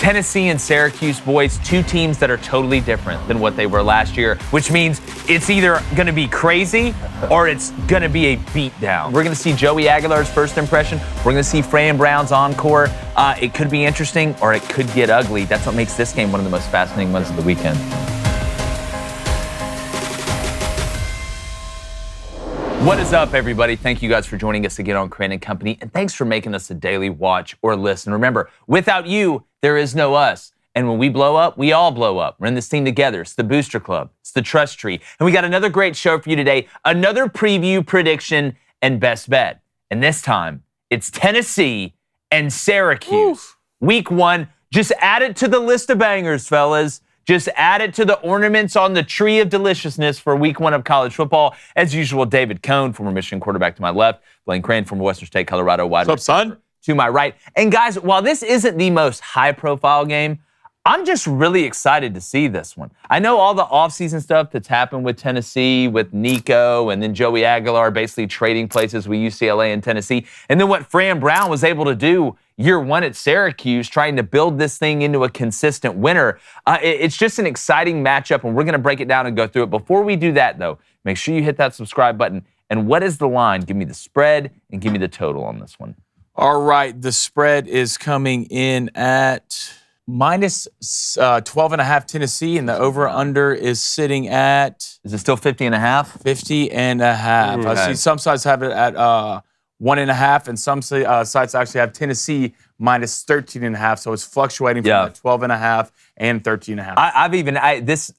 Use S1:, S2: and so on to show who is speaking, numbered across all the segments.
S1: Tennessee and Syracuse, boys, two teams that are totally different than what they were last year, which means it's either going to be crazy or it's going to be a beatdown. We're going to see Joey Aguilar's first impression. We're going to see Fran Brown's encore. It could be interesting or it could get ugly. That's what makes this game one of the most fascinating ones of the weekend. What is up, everybody? Thank you guys for joining us again on Crain & Company, and thanks for making us a daily watch or listen. Remember, without you, there is no us. And when we blow up, we all blow up. We're in this team together. It's the Booster Club. It's the Trust Tree. And we got another great show for you today. Another preview, prediction, and best bet. And this time, it's Tennessee and Syracuse. Oof. Week 1. Just add it to the list of bangers, fellas. Just add it to the ornaments on the tree of deliciousness for week 1 of college football. As usual, David Cohn, former Michigan quarterback to my left. Blaine Crain, former Western State, Colorado wide receiver.
S2: What's up, son?
S1: To my right. And guys, while this isn't the most high-profile game, I'm just really excited to see this one. I know all the offseason stuff that's happened with Tennessee, with Nico, and then Joey Aguilar basically trading places with UCLA and Tennessee. And then what Fran Brown was able to do year 1 at Syracuse, trying to build this thing into a consistent winner. It's just an exciting matchup, and we're going to break it down and go through it. Before we do that, though, make sure you hit that subscribe button. And what is the line? Give me the spread and give me the total on this one.
S2: All right, the spread is coming in at minus 12.5 Tennessee, and the over-under is sitting at...
S1: Is it still 50.5?
S2: 50.5.
S1: Okay.
S2: I see some sites have it at 1.5, and some sites actually have Tennessee minus 13.5, so it's fluctuating from 12.5 and 13.5.
S1: I've even,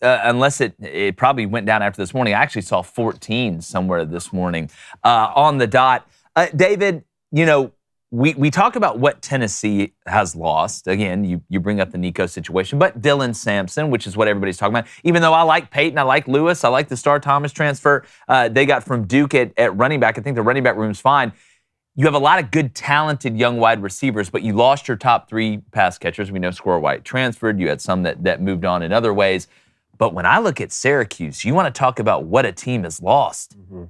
S1: unless it probably went down after this morning, I actually saw 14 somewhere this morning on the dot. David, you know, we talk about what Tennessee has lost. Again, you bring up the Nico situation, but Dylan Sampson, which is what everybody's talking about. Even though I like Peyton, I like Lewis, I like the Star Thomas transfer they got from Duke at running back. I think the running back room's fine. You have a lot of good, talented young wide receivers, but you lost your top 3 pass catchers. We know Squirrel White transferred. You had some that moved on in other ways. But when I look at Syracuse, you want to talk about what a team has lost. Mm-hmm.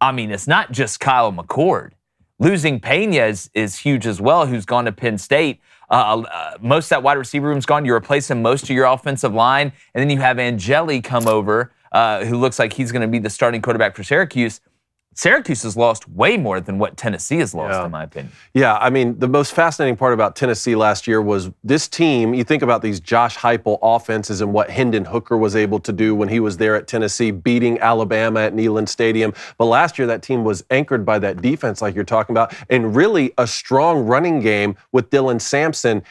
S1: I mean, it's not just Kyle McCord. Losing Pena is huge as well, who's gone to Penn State. Most of that wide receiver room's gone. You're replacing most of your offensive line. And then you have Angeli come over, who looks like he's going to be the starting quarterback for Syracuse. Syracuse has lost way more than what Tennessee has lost, in my opinion.
S3: Yeah, I mean, the most fascinating part about Tennessee last year was this team. You think about these Josh Heupel offenses and what Hendon Hooker was able to do when he was there at Tennessee, beating Alabama at Neyland Stadium. But last year, that team was anchored by that defense like you're talking about, and really a strong running game with Dylan Sampson.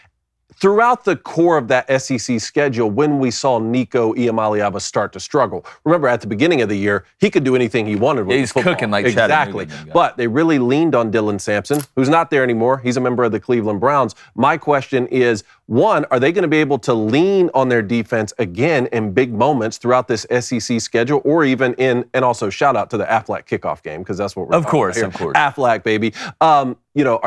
S3: Throughout the core of that SEC schedule, when we saw Nico Iamaleava start to struggle, remember at the beginning of the year, he could do anything he wanted with
S1: he's
S3: football.
S1: Cooking like
S3: exactly. But they really leaned on Dylan Sampson, who's not there anymore. He's a member of the Cleveland Browns. My question is, one, are they going to be able to lean on their defense again in big moments throughout this SEC schedule, or even and also shout out to the Aflac kickoff game, because that's what we're talking about here.
S1: Of course.
S3: Aflac, baby. Are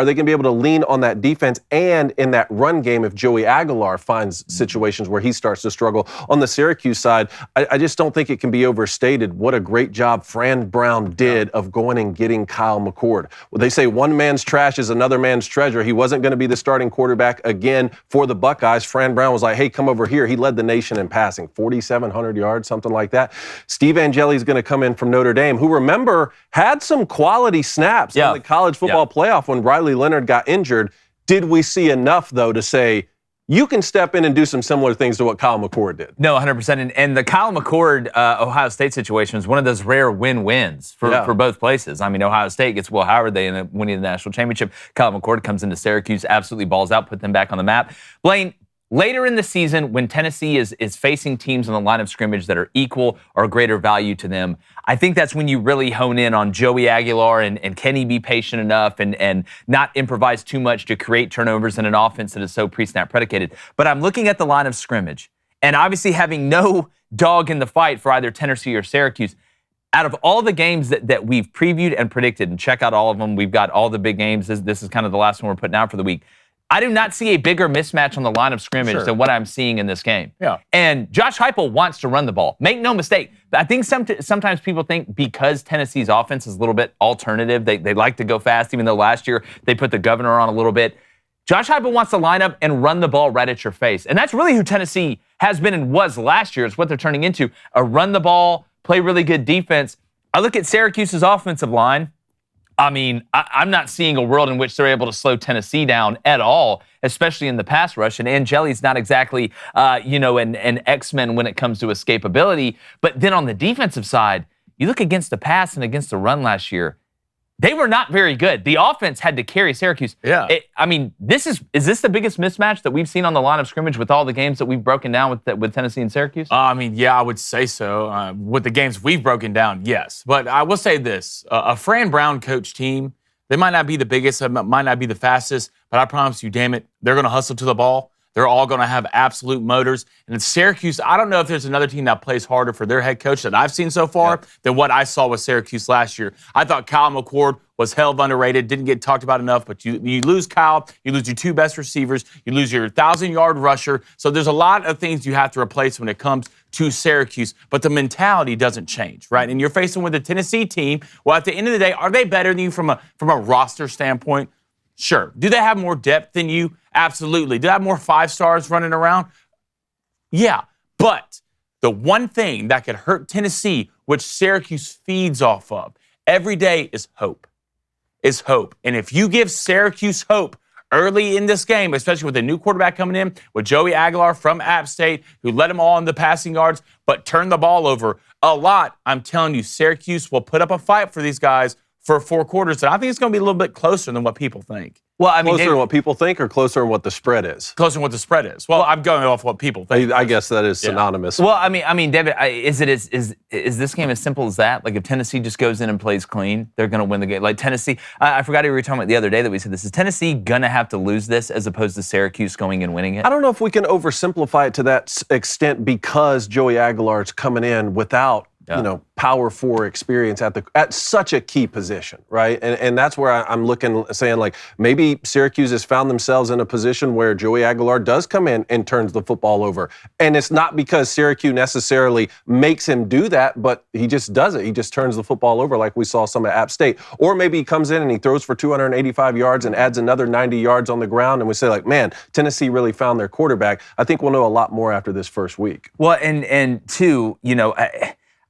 S3: they going to be able to lean on that defense and in that run game if Joey Aguilar finds situations where he starts to struggle? On the Syracuse side, I just don't think it can be overstated what a great job Fran Brown did of going and getting Kyle McCord. Well, they say one man's trash is another man's treasure. He wasn't going to be the starting quarterback again for the Buckeyes. Fran Brown was like, hey, come over here. He led the nation in passing, 4,700 yards, something like that. Steve Angeli's going to come in from Notre Dame, who, remember, had some quality snaps in the college football playoff when Riley Leonard got injured. Did we see enough, though, to say you can step in and do some similar things to what Kyle McCord did?
S1: No, 100%. And the Kyle McCord Ohio State situation is one of those rare win-wins for both places. I mean, Ohio State gets Will Howard. They end up winning the national championship. Kyle McCord comes into Syracuse, absolutely balls out, put them back on the map. Blaine, later in the season, when Tennessee is facing teams on the line of scrimmage that are equal or greater value to them, I think that's when you really hone in on Joey Aguilar and can he be patient enough and not improvise too much to create turnovers in an offense that is so pre-snap predicated. But I'm looking at the line of scrimmage, and obviously having no dog in the fight for either Tennessee or Syracuse, out of all the games that we've previewed and predicted, and check out all of them, we've got all the big games. This is kind of the last one we're putting out for the week. I do not see a bigger mismatch on the line of scrimmage than what I'm seeing in this game.
S2: Yeah.
S1: And Josh Heupel wants to run the ball. Make no mistake. I think sometimes people think because Tennessee's offense is a little bit alternative, they like to go fast, even though last year they put the governor on a little bit. Josh Heupel wants to line up and run the ball right at your face. And that's really who Tennessee has been and was last year. It's what they're turning into. A run the ball, play really good defense. I look at Syracuse's offensive line. I mean, I'm not seeing a world in which they're able to slow Tennessee down at all, especially in the pass rush. And Angeli's not exactly, an X-Men when it comes to escapability. But then on the defensive side, you look against the pass and against the run last year, they were not very good. The offense had to carry Syracuse.
S2: Yeah.
S1: Is this the biggest mismatch that we've seen on the line of scrimmage with all the games that we've broken down with Tennessee and Syracuse?
S2: Yeah, I would say so. With the games we've broken down, yes. But I will say this, a Fran Brown coach team, they might not be the biggest, might not be the fastest, but I promise you, damn it, they're going to hustle to the ball. They're all going to have absolute motors. And in Syracuse, I don't know if there's another team that plays harder for their head coach that I've seen so far than what I saw with Syracuse last year. I thought Kyle McCord was hell of underrated, didn't get talked about enough, but you lose Kyle, you lose your two best receivers, you lose your 1,000-yard rusher. So there's a lot of things you have to replace when it comes to Syracuse, but the mentality doesn't change, right? And you're facing with a Tennessee team. Well, at the end of the day, are they better than you from a roster standpoint? Sure. Do they have more depth than you? Absolutely. Do they have more 5-stars running around? Yeah. But the one thing that could hurt Tennessee, which Syracuse feeds off of every day, is hope. And if you give Syracuse hope early in this game, especially with a new quarterback coming in, with Joey Aguilar from App State, who led them all in the passing yards, but turned the ball over a lot, I'm telling you, Syracuse will put up a fight for these guys for 4 quarters, and I think it's going to be a little bit closer than what people think.
S3: Well, closer than what people think, or closer than what the spread is?
S2: Closer than what the spread is. Well, I'm going off what people think.
S3: I guess that is synonymous.
S1: Well, David, is this game as simple as that? Like, if Tennessee just goes in and plays clean, they're going to win the game. Like Tennessee, I forgot we were talking about the other day that we said this. Is Tennessee going to have to lose this as opposed to Syracuse going and winning it?
S3: I don't know if we can oversimplify it to that extent because Joey Aguilar is coming in without Power 4 experience at such a key position, right? And that's where I'm saying like maybe Syracuse has found themselves in a position where Joey Aguilar does come in and turns the football over. And it's not because Syracuse necessarily makes him do that, but he just does it. He just turns the football over like we saw some at App State. Or maybe he comes in and he throws for 285 yards and adds another 90 yards on the ground, and we say like, man, Tennessee really found their quarterback. I think we'll know a lot more after this first week.
S1: Well, and two,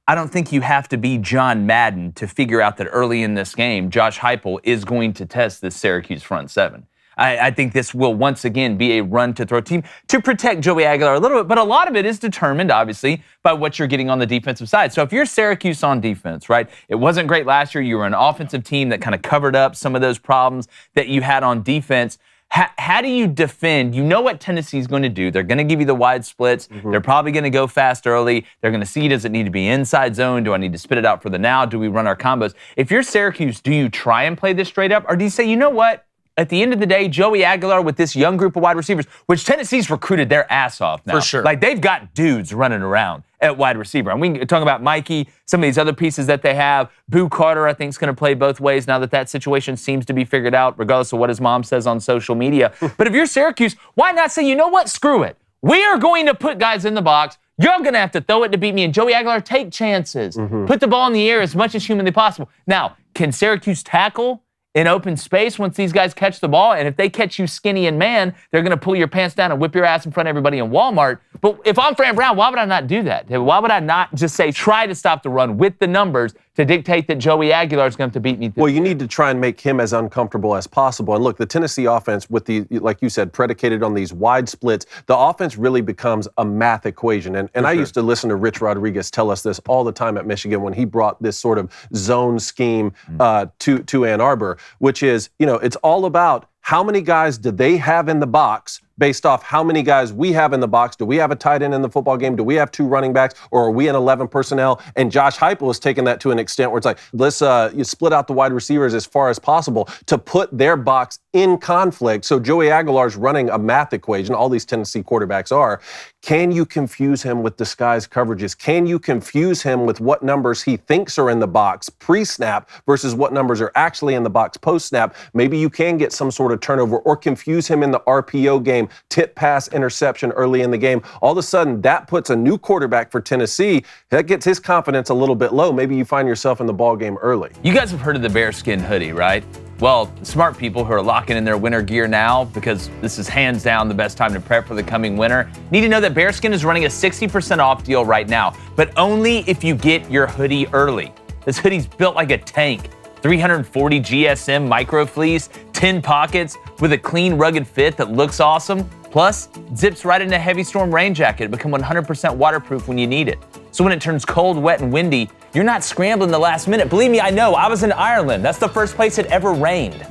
S1: I don't think you have to be John Madden to figure out that early in this game, Josh Heupel is going to test this Syracuse front seven. I think this will once again be a run-to-throw team to protect Joey Aguilar a little bit, but a lot of it is determined, obviously, by what you're getting on the defensive side. So if you're Syracuse on defense, right, it wasn't great last year. You were an offensive team that kind of covered up some of those problems that you had on defense. How do you defend? You know what Tennessee's going to do. They're going to give you the wide splits. Mm-hmm. They're probably going to go fast early. They're going to see, does it need to be inside zone? Do I need to spit it out for the now? Do we run our combos? If you're Syracuse, do you try and play this straight up? Or do you say, you know what? At the end of the day, Joey Aguilar with this young group of wide receivers, which Tennessee's recruited their ass off now.
S2: For sure.
S1: Like, they've got dudes running around at wide receiver. And we can talk about Mikey, some of these other pieces that they have. Boo Carter, I think, is going to play both ways now that situation seems to be figured out, regardless of what his mom says on social media. But if you're Syracuse, why not say, you know what? Screw it. We are going to put guys in the box. You're going to have to throw it to beat me. And Joey Aguilar, take chances. Mm-hmm. Put the ball in the air as much as humanly possible. Now, can Syracuse tackle in open space once these guys catch the ball? And if they catch you skinny and man, they're going to pull your pants down and whip your ass in front of everybody in Walmart. But if I'm Fran Brown, why would I not do that? Why would I not just say, try to stop the run with the numbers to dictate that Joey Aguilar is going to beat me?
S3: Well, you need to try and make him as uncomfortable as possible. And look, the Tennessee offense, with the, like you said, predicated on these wide splits, the offense really becomes a math equation. And I used to listen to Rich Rodriguez tell us this all the time at Michigan when he brought this sort of zone scheme to Ann Arbor, which is, it's all about how many guys do they have in the box based off how many guys we have in the box. Do we have a tight end in the football game? Do we have 2 running backs? Or are we in 11 personnel? And Josh Heupel has taken that to an extent where it's like, let's you split out the wide receivers as far as possible to put their box in conflict. So Joey Aguilar's running a math equation. All these Tennessee quarterbacks are. Can you confuse him with disguised coverages? Can you confuse him with what numbers he thinks are in the box pre-snap versus what numbers are actually in the box post-snap? Maybe you can get some sort of turnover or confuse him in the RPO game tip pass interception early in the game. All of a sudden, that puts a new quarterback for Tennessee. That gets his confidence a little bit low. Maybe you find yourself in the ball game early.
S1: You guys have heard of the bearskin hoodie, right? Well, smart people who are locking in their winter gear now, because this is hands down the best time to prep for the coming winter, need to know that Bearskin is running a 60% off deal right now, but only if you get your hoodie early. This hoodie's built like a tank. 340 GSM micro fleece, 10 pockets with a clean, rugged fit that looks awesome. Plus, zips right into a heavy storm rain jacket, become 100% waterproof when you need it. So when it turns cold, wet, and windy, you're not scrambling the last minute. Believe me, I know. I was in Ireland. That's the first place it ever rained.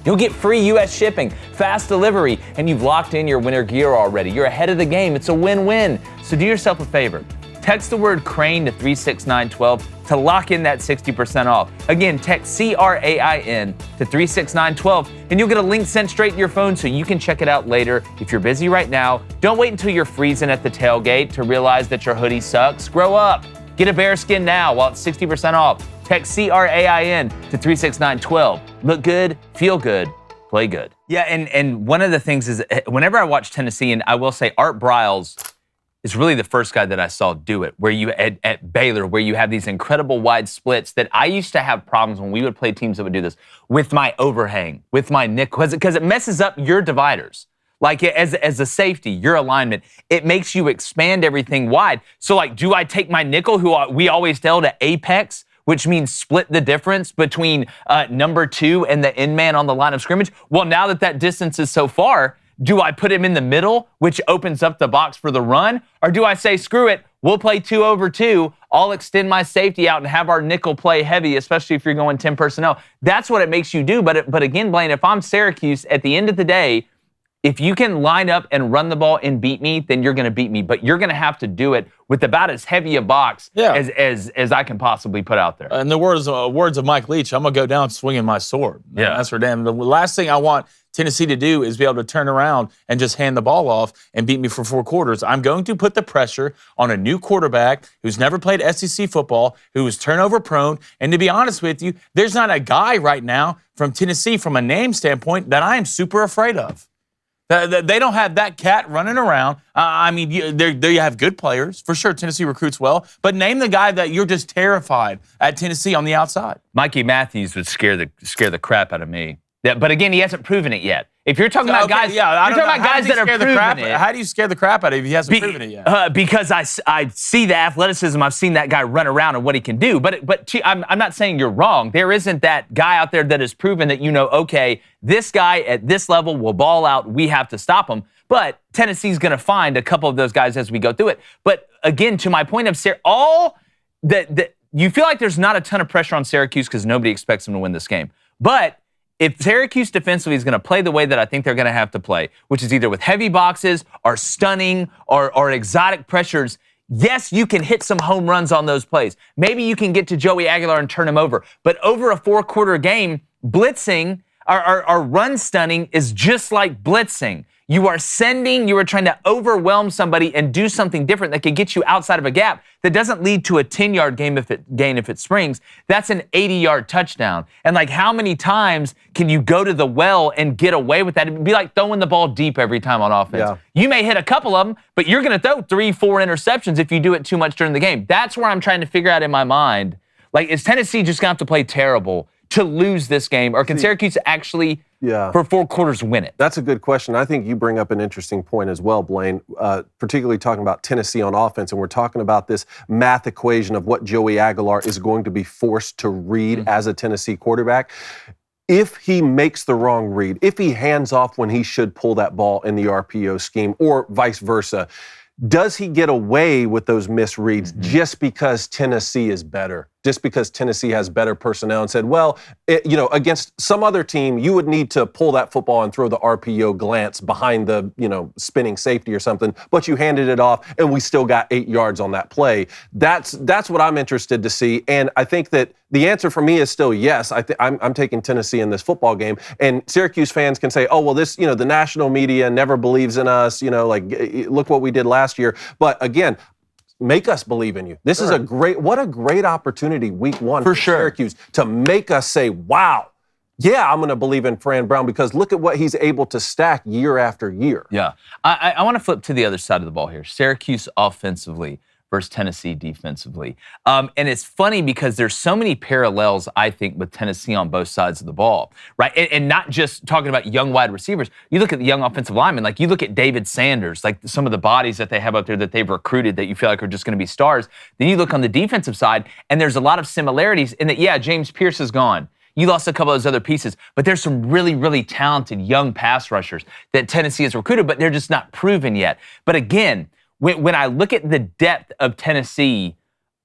S1: You'll get free U.S. shipping, fast delivery, and you've locked in your winter gear already. You're ahead of the game. It's a win-win. So do yourself a favor. Text the word Crain to 36912 to lock in that 60% off. Again, text CRAIN to 36912 and you'll get a link sent straight to your phone so you can check it out later. If you're busy right now, don't wait until you're freezing at the tailgate to realize that your hoodie sucks. Grow up. Get a bearskin now while it's 60% off. Text CRAIN to 36912. Look good, feel good, play good. Yeah, and one of the things is whenever I watch Tennessee, and I will say Art Briles is really the first guy that I saw do it, where you at Baylor, where you have these incredible wide splits that I used to have problems when we would play teams that would do this with my overhang, with my nickel, because it messes up your dividers. Like as a safety, your alignment, it makes you expand everything wide. So like, do I take my nickel, who we always tell to apex, which means split the difference between number 2 and the end man on the line of scrimmage? Well, now that distance is so far, do I put him in the middle, which opens up the box for the run? Or do I say, screw it, we'll play 2 over 2, I'll extend my safety out and have our nickel play heavy, especially if you're going 10 personnel. That's what it makes you do. But again, Blaine, if I'm Syracuse, at the end of the day, if you can line up and run the ball and beat me, then you're going to beat me. But you're going to have to do it with about as heavy a box as I can possibly put out there.
S2: In the words of Mike Leach, I'm going to go down swinging my sword.
S1: Yeah.
S2: That's for damn. The last thing I want Tennessee to do is be able to turn around and just hand the ball off and beat me for 4 quarters. I'm going to put the pressure on a new quarterback who's never played SEC football, who is turnover prone. And to be honest with you, there's not a guy right now from Tennessee, from a name standpoint, that I am super afraid of. They don't have that cat running around. I mean, you have good players. For sure, Tennessee recruits well. But name the guy that you're just terrified at Tennessee on the outside.
S1: Mikey Matthews would scare the crap out of me. Yeah, but again, he hasn't proven it yet. If you're talking about guys, you're talking about guys that are proven it.
S2: How do you scare the crap out of him if he hasn't proven it yet?
S1: Because I see the athleticism. I've seen that guy run around and what he can do. But I'm not saying you're wrong. There isn't that guy out there that has proven that, okay, this guy at this level will ball out. We have to stop him. But Tennessee's going to find a couple of those guys as we go through it. But again, to my point of you feel like there's not a ton of pressure on Syracuse because nobody expects them to win this game. But if Syracuse defensively is going to play the way that I think they're going to have to play, which is either with heavy boxes or stunning or exotic pressures, yes, you can hit some home runs on those plays. Maybe you can get to Joey Aguilar and turn him over. But over a 4-quarter game, blitzing or run stunning is just like blitzing. You are trying to overwhelm somebody and do something different that could get you outside of a gap that doesn't lead to a 10-yard gain if it springs. That's an 80-yard touchdown. And like, how many times can you go to the well and get away with that? It'd be like throwing the ball deep every time on offense. Yeah. You may hit a couple of them, but you're going to throw 3-4 interceptions if you do it too much during the game. That's where I'm trying to figure out in my mind, like, is Tennessee just going to have to play terrible to lose this game, or can Syracuse actually, for 4 quarters, win it?
S3: That's a good question. I think you bring up an interesting point as well, Blaine, particularly talking about Tennessee on offense, and we're talking about this math equation of what Joey Aguilar is going to be forced to read as a Tennessee quarterback. If he makes the wrong read, if he hands off when he should pull that ball in the RPO scheme, or vice versa, does he get away with those misreads just because Tennessee is better? Just because Tennessee has better personnel and said, well, against some other team, you would need to pull that football and throw the RPO glance behind the, spinning safety or something, but you handed it off and we still got 8 yards on that play. That's what I'm interested to see. And I think that the answer for me is still yes. I'm taking Tennessee in this football game. And Syracuse fans can say, oh, well, this, the national media never believes in us, look what we did last year. But again, make us believe in you. This is what a great opportunity week 1 for
S1: sure.
S3: Syracuse to make us say, wow, yeah, I'm going to believe in Fran Brown because look at what he's able to stack year after year.
S1: Yeah. I want to flip to the other side of the ball here. Syracuse offensively versus Tennessee defensively. And it's funny because there's so many parallels, I think, with Tennessee on both sides of the ball, right? And not just talking about young wide receivers. You look at the young offensive linemen, like you look at David Sanders, like some of the bodies that they have up there that they've recruited that you feel like are just going to be stars. Then you look on the defensive side, and there's a lot of similarities in that, yeah, James Pierce is gone. You lost a couple of those other pieces, but there's some really, really talented young pass rushers that Tennessee has recruited, but they're just not proven yet. But again, when I look at the depth of Tennessee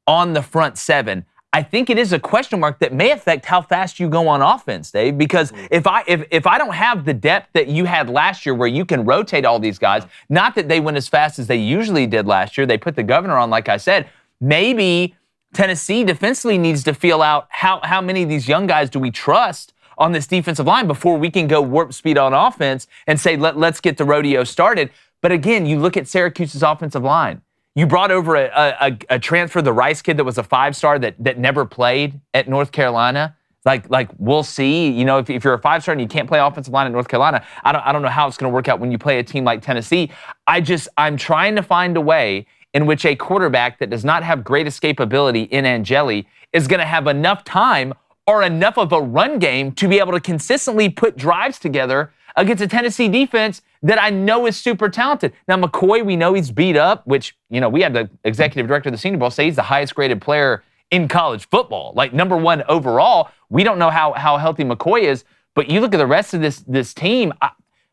S1: on the front seven, I think it is a question mark that may affect how fast you go on offense, Dave. Because if I don't have the depth that you had last year where you can rotate all these guys, not that they went as fast as they usually did last year, they put the governor on, like I said, maybe Tennessee defensively needs to feel out how many of these young guys do we trust on this defensive line before we can go warp speed on offense and say, let's get the rodeo started. But again, you look at Syracuse's offensive line. You brought over a transfer, the Rice kid that was a 5-star that never played at North Carolina. Like we'll see. You know, if you're a 5-star and you can't play offensive line at North Carolina, I don't know how it's going to work out when you play a team like Tennessee. I'm trying to find a way in which a quarterback that does not have great escapability in Angeli is going to have enough time or enough of a run game to be able to consistently put drives together against a Tennessee defense that I know is super talented. Now, McCoy, we know he's beat up, which, you know, we had the executive director of the Senior Bowl say he's the highest graded player in college football, like #1 overall. We don't know how healthy McCoy is, but you look at the rest of this team.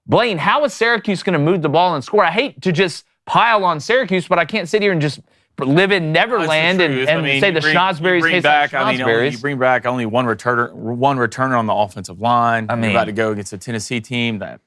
S1: Blaine, how is Syracuse going to move the ball and score? I hate to just pile on Syracuse, but I can't sit here and just live in Neverland and say the Schnozberries taste like Schnozberries.
S2: You bring back only one returner on the offensive line. You're about to go against a Tennessee team that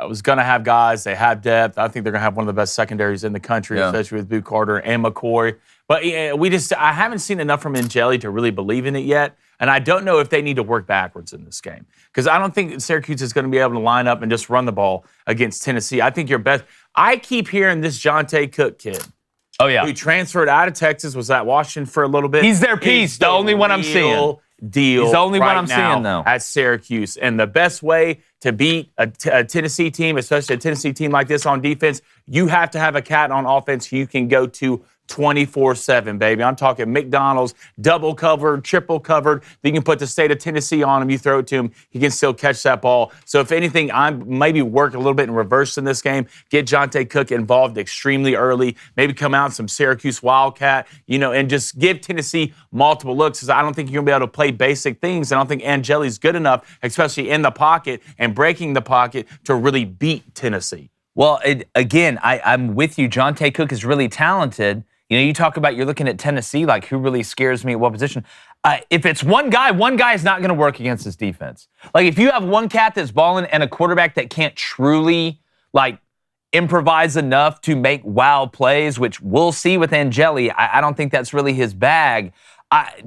S2: was going to have guys. They have depth. I think they're going to have one of the best secondaries in the country, especially with Boo Carter and McCoy. But I haven't seen enough from Angeli to really believe in it yet. And I don't know if they need to work backwards in this game. Because I don't think Syracuse is going to be able to line up and just run the ball against Tennessee. I think your best. I keep hearing this Jonte Cook kid.
S1: Oh, yeah.
S2: Who transferred out of Texas, was at Washington for a little bit.
S1: He's their piece, the only one I'm seeing.
S2: He's
S1: the only one I'm seeing, though.
S2: At Syracuse. And the best way to beat a Tennessee team, especially a Tennessee team like this on defense, you have to have a cat on offense you can go to 24/7, baby. I'm talking McDonald's, double covered, triple covered. You can put the state of Tennessee on him. You throw it to him, he can still catch that ball. So if anything, I'm maybe work a little bit in reverse in this game. Get Jonte Cook involved extremely early. Maybe come out some Syracuse Wildcat, and just give Tennessee multiple looks. Because I don't think you're going to be able to play basic things. I don't think Angeli's good enough, especially in the pocket and breaking the pocket, to really beat Tennessee.
S1: Well, again, I'm with you. Jonte Cook is really talented. You talk about you're looking at Tennessee, like who really scares me at what position. If it's one guy is not going to work against this defense. Like if you have one cat that's balling and a quarterback that can't truly improvise enough to make wow plays, which we'll see with Angeli, I don't think that's really his bag.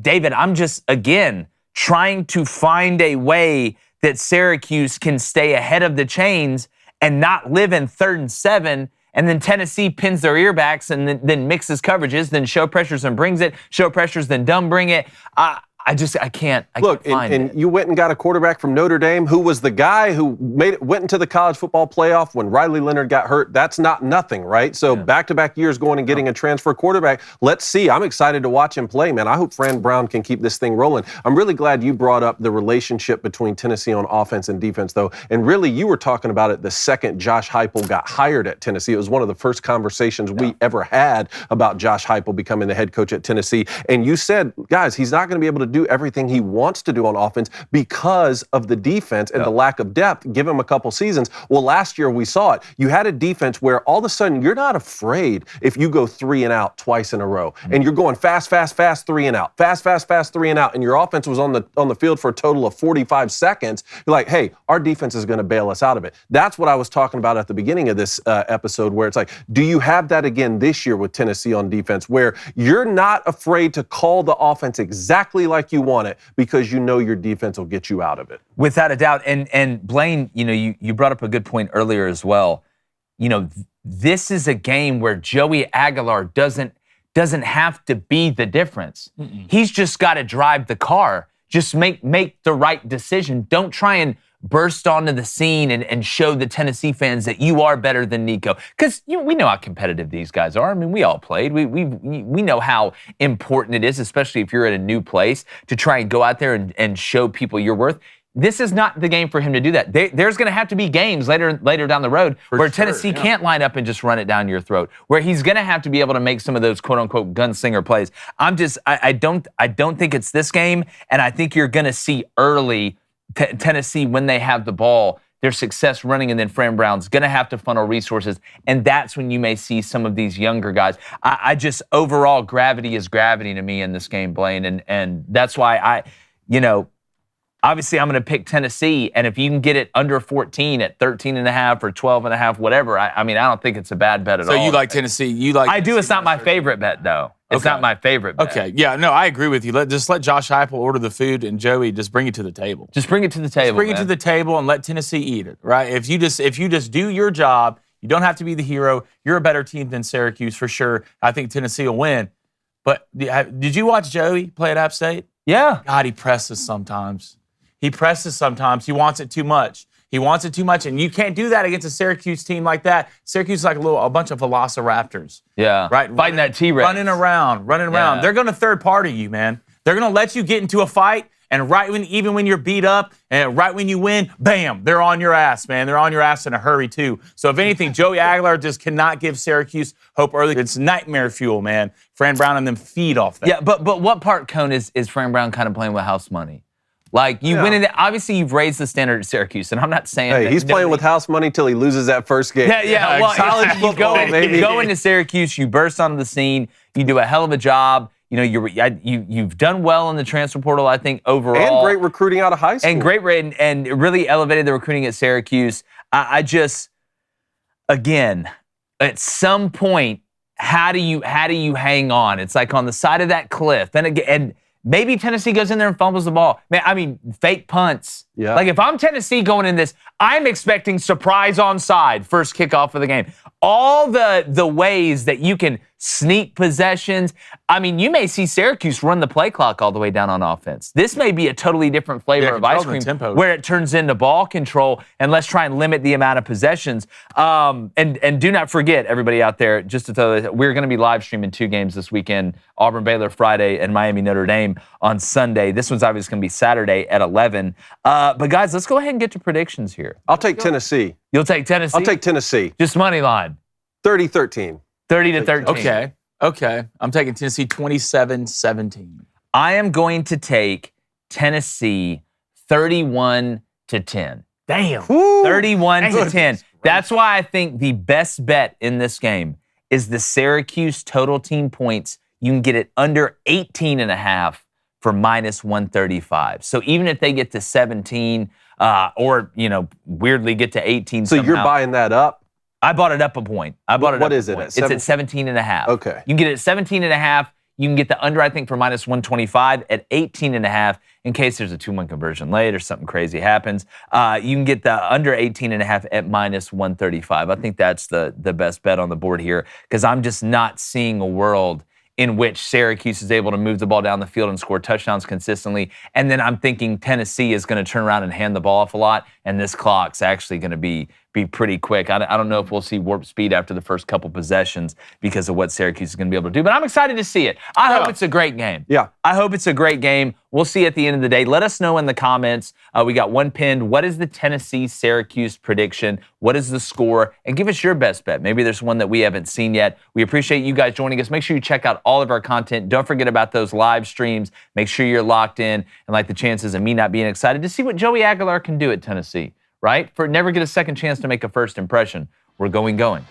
S1: David, I'm just, again, trying to find a way that Syracuse can stay ahead of the chains and not live in 3rd and 7. And then Tennessee pins their earbacks and then mixes coverages, then show pressures and brings it, show pressures, then dumb bring it. I can't find it.
S3: And you went and got a quarterback from Notre Dame who was the guy who went into the college football playoff when Riley Leonard got hurt. That's not nothing, right? So back-to-back years going and getting a transfer quarterback. Let's see. I'm excited to watch him play, man. I hope Fran Brown can keep this thing rolling. I'm really glad you brought up the relationship between Tennessee on offense and defense, though. And really, you were talking about it the second Josh Heupel got hired at Tennessee. It was one of the first conversations we ever had about Josh Heupel becoming the head coach at Tennessee. And you said, guys, he's not going to be able to do everything he wants to do on offense because of the defense and the lack of depth. Give him a couple seasons. Well, last year we saw it. You had a defense where all of a sudden you're not afraid if you go 3 and out twice in a row, and you're going fast, 3 and out, fast, 3 and out, and your offense was on the field for a total of 45 seconds. You're like, hey, our defense is going to bail us out of it. That's what I was talking about at the beginning of this episode, where it's like, do you have that again this year with Tennessee on defense, where you're not afraid to call the offense exactly like you want it because you know your defense will get you out of it?
S1: Without a doubt. And Blaine, you brought up a good point earlier as well. This is a game where Joey Aguilar doesn't have to be the difference. He's just got to drive the car. just make the right decision. Don't try and burst onto the scene and show the Tennessee fans that you are better than Nico. Because we know how competitive these guys are. I mean, we all played. We know how important it is, especially if you're at a new place, to try and go out there and show people your worth. This is not the game for him to do that. There's going to have to be games later down the road where Tennessee can't line up and just run it down your throat, where he's going to have to be able to make some of those quote-unquote gunslinger plays. I don't think it's this game, and I think you're going to see early Tennessee, when they have the ball, their success running, and then Fran Brown's going to have to funnel resources, and that's when you may see some of these younger guys. I just, overall, gravity is gravity to me in this game, Blaine, and that's why obviously I'm going to pick Tennessee, and if you can get it under 14 at 13.5 or 12.5, whatever, I mean, I don't think it's a bad bet at all.
S2: So you like Tennessee? I
S1: do. It's not my favorite bet, though. It's not my favorite bet.
S2: Okay, yeah, no, I agree with you. Just let Josh Heupel order the food, and Joey, just bring it to the table.
S1: Just bring it to the table.
S2: Bring it to the table and let Tennessee eat it, right? If you just do your job, you don't have to be the hero. You're a better team than Syracuse for sure. I think Tennessee will win. But did you watch Joey play at App State?
S1: Yeah.
S2: God, he presses sometimes. He wants it too much. And you can't do that against a Syracuse team like that. Syracuse is like a bunch of velociraptors.
S1: Yeah.
S2: Right?
S1: Fighting that T-Rex.
S2: Running around.
S1: Yeah.
S2: They're going to third party you, man. They're going to let you get into a fight, and even when you're beat up, and right when you win, bam, they're on your ass, man. They're on your ass in a hurry, too. So if anything, Joey Aguilar just cannot give Syracuse hope early. It's nightmare fuel, man. Fran Brown and them feed off that.
S1: Yeah, but what part, Cone, is Fran Brown kind of playing with house money? Like, you win it. Obviously, you've raised the standard at Syracuse, and I'm not saying
S3: Hey, he's playing with house money till he loses that first game.
S1: Yeah. Well,
S3: college football, baby.
S1: You go into Syracuse, you burst onto the scene, you do a hell of a job. You've done well in the transfer portal, I think, overall.
S3: And great recruiting out of high school.
S1: And great rate, and really elevated the recruiting at Syracuse. I just, again, at some point, how do you hang on? It's like on the side of that cliff. And maybe Tennessee goes in there and fumbles the ball. Man, I mean, fake punts.
S3: Yeah.
S1: Like, if I'm Tennessee going in this, I'm expecting surprise onside, first kickoff of the game. All the ways that you can sneak possessions. I mean, you may see Syracuse run the play clock all the way down on offense. This may be a totally different flavor of ice cream where it turns into ball control, and let's try and limit the amount of possessions. And do not forget, everybody out there, just to tell you, we're going to be live streaming 2 games this weekend, Auburn-Baylor Friday and Miami-Notre Dame on Sunday. This one's obviously going to be Saturday at 11. But guys, let's go ahead and get to predictions here.
S3: I'll take Tennessee.
S1: You'll take Tennessee?
S3: I'll take Tennessee.
S1: Just money line.
S3: 30-13.
S1: 30-13.
S2: Okay. I'm taking Tennessee 27-17.
S1: I am going to take Tennessee 31-10.
S2: Damn.
S1: 31-10. That's why I think the best bet in this game is the Syracuse total team points. You can get it under 18.5 for -135. So even if they get to 17 or, weirdly get to 18
S3: So
S1: somehow,
S3: you're buying that up?
S1: I bought it up a point.
S3: What is it at?
S1: It's at 17.5.
S3: Okay.
S1: You can get it at 17.5. You can get the under, I think, for -125 at 18.5 in case there's a 2-1 conversion late or something crazy happens. You can get the under 18.5 at -135. I think that's the best bet on the board here because I'm just not seeing a world in which Syracuse is able to move the ball down the field and score touchdowns consistently. And then I'm thinking Tennessee is going to turn around and hand the ball off a lot, and this clock's actually going to be pretty quick. I don't know if we'll see warp speed after the first couple possessions because of what Syracuse is going to be able to do, but I'm excited to see it. I hope it's a great game.
S3: Yeah.
S1: I hope it's a great game. We'll see at the end of the day. Let us know in the comments. We got one pinned. What is the Tennessee-Syracuse prediction? What is the score? And give us your best bet. Maybe there's one that we haven't seen yet. We appreciate you guys joining us. Make sure you check out all of our content. Don't forget about those live streams. Make sure you're locked in and like the chances of me not being excited to see what Joey Aguilar can do at Tennessee, right? For never get a second chance to make a first impression. We're going. Gone.